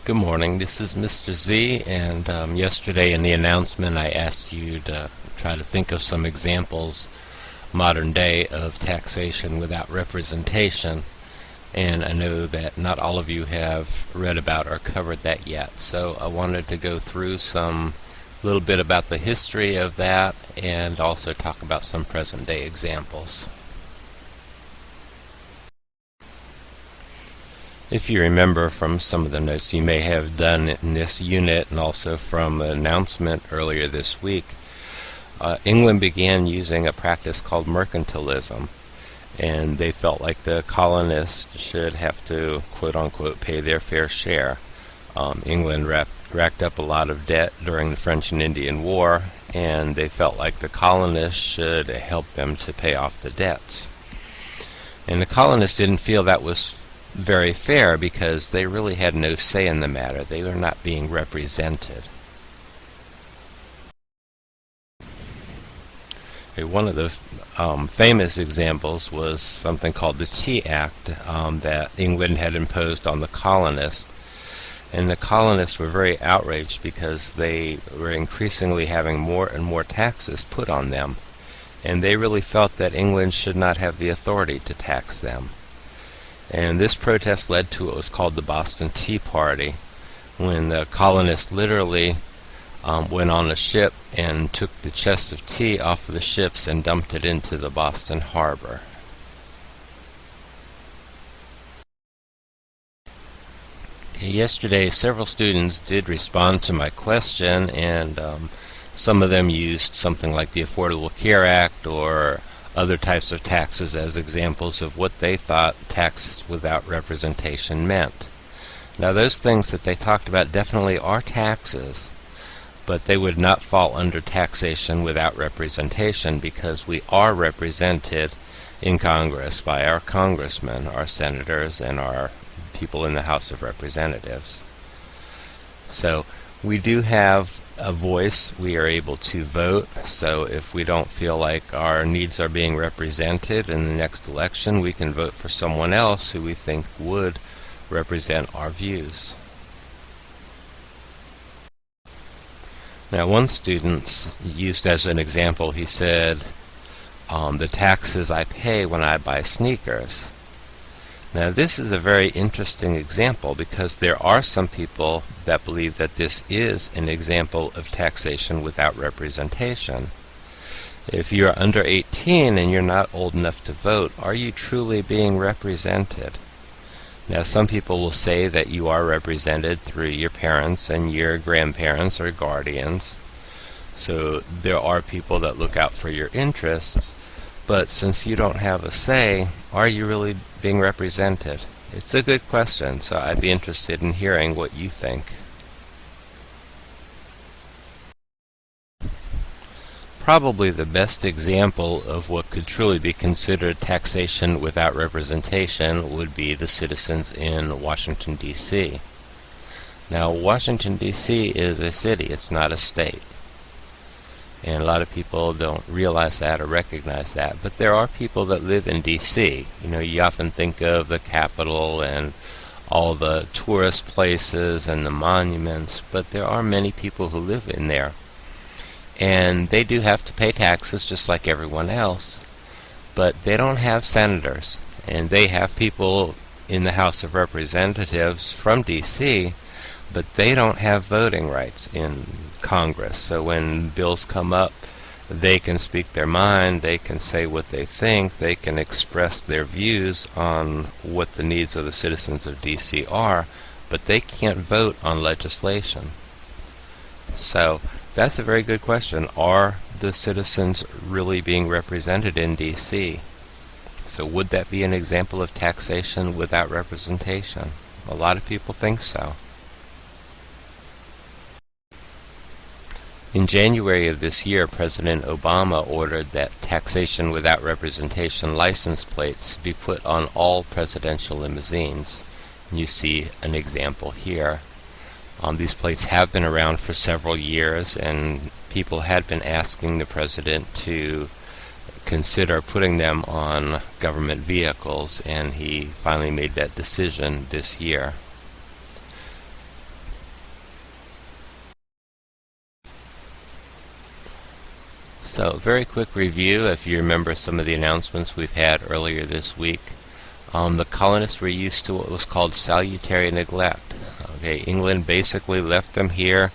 Good morning, this is Mr. Z, and yesterday in the announcement I asked you to try to think of some examples, modern day, of taxation without representation, and I know that not all of you have read about or covered that yet, so I wanted to go through a little bit about the history of that and also talk about some present day examples. If you remember from some of the notes you may have done in this unit and also from an announcement earlier this week, England began using a practice called mercantilism, and they felt like the colonists should have to quote-unquote pay their fair share. England racked up a lot of debt during the French and Indian War, and they felt like the colonists should help them to pay off the debts. And the colonists didn't feel that was very fair because they really had no say in the matter. They were not being represented. One of the famous examples was something called the Tea Act that England had imposed on the colonists. And the colonists were very outraged because they were increasingly having more and more taxes put on them. And they really felt that England should not have the authority to tax them. And this protest led to what was called the Boston Tea Party, when the colonists literally went on a ship and took the chests of tea off of the ships and dumped it into the Boston harbor. Yesterday, several students did respond to my question, and some of them used something like the Affordable Care Act or other types of taxes as examples of what they thought tax without representation meant. Now, those things that they talked about definitely are taxes, but they would not fall under taxation without representation because we are represented in Congress by our congressmen, our senators, and our people in the House of Representatives. So we do have a voice. We are able to vote, so if we don't feel like our needs are being represented in the next election, we can vote for someone else who we think would represent our views. Now, one student used as an example, he said, the taxes I pay when I buy sneakers. Now, this is a very interesting example because there are some people that believe that this is an example of taxation without representation. If you're under 18 and you're not old enough to vote, are you truly being represented? Now, some people will say that you are represented through your parents and your grandparents or guardians. So there are people that look out for your interests. But since you don't have a say, are you really being represented? It's a good question, so I'd be interested in hearing what you think. Probably the best example of what could truly be considered taxation without representation would be the citizens in Washington, D.C. Now, Washington, D.C. is a city, it's not a state. And a lot of people don't realize that or recognize that. But there are people that live in D.C. You know, you often think of the Capitol and all the tourist places and the monuments, but there are many people who live in there. And they do have to pay taxes just like everyone else, but they don't have senators. And they have people in the House of Representatives from D.C., but they don't have voting rights in Congress. So when bills come up, they can speak their mind, they can say what they think, they can express their views on what the needs of the citizens of D.C. are, but they can't vote on legislation. So that's a very good question. Are the citizens really being represented in D.C.? So would that be an example of taxation without representation? A lot of people think so. In January of this year, President Obama ordered that taxation without representation license plates be put on all presidential limousines. You see an example here. These plates have been around for several years, and people had been asking the president to consider putting them on government vehicles, and he finally made that decision this year. So, very quick review, if you remember some of the announcements we've had earlier this week. The colonists were used to what was called salutary neglect. Okay, England basically left them here.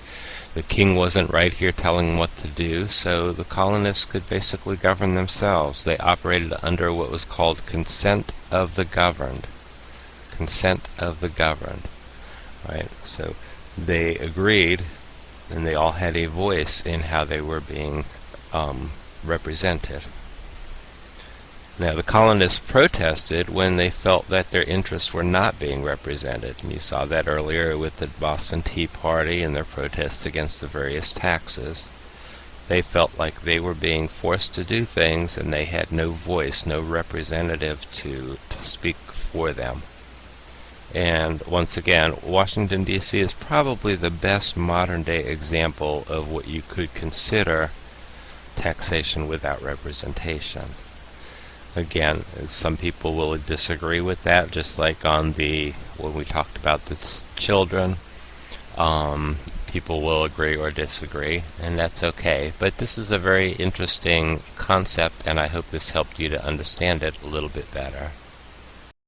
The king wasn't right here telling them what to do, so the colonists could basically govern themselves. They operated under what was called consent of the governed. Consent of the governed. Right? So they agreed, and they all had a voice in how they were being represented. Now, the colonists protested when they felt that their interests were not being represented. And you saw that earlier with the Boston Tea Party and their protests against the various taxes. They felt like they were being forced to do things and they had no voice, no representative to speak for them. And once again, Washington, D.C. is probably the best modern-day example of what you could consider taxation without representation. Again, some people will disagree with that, just like when we talked about the children. People will agree or disagree, and that's okay. But this is a very interesting concept, and I hope this helped you to understand it a little bit better.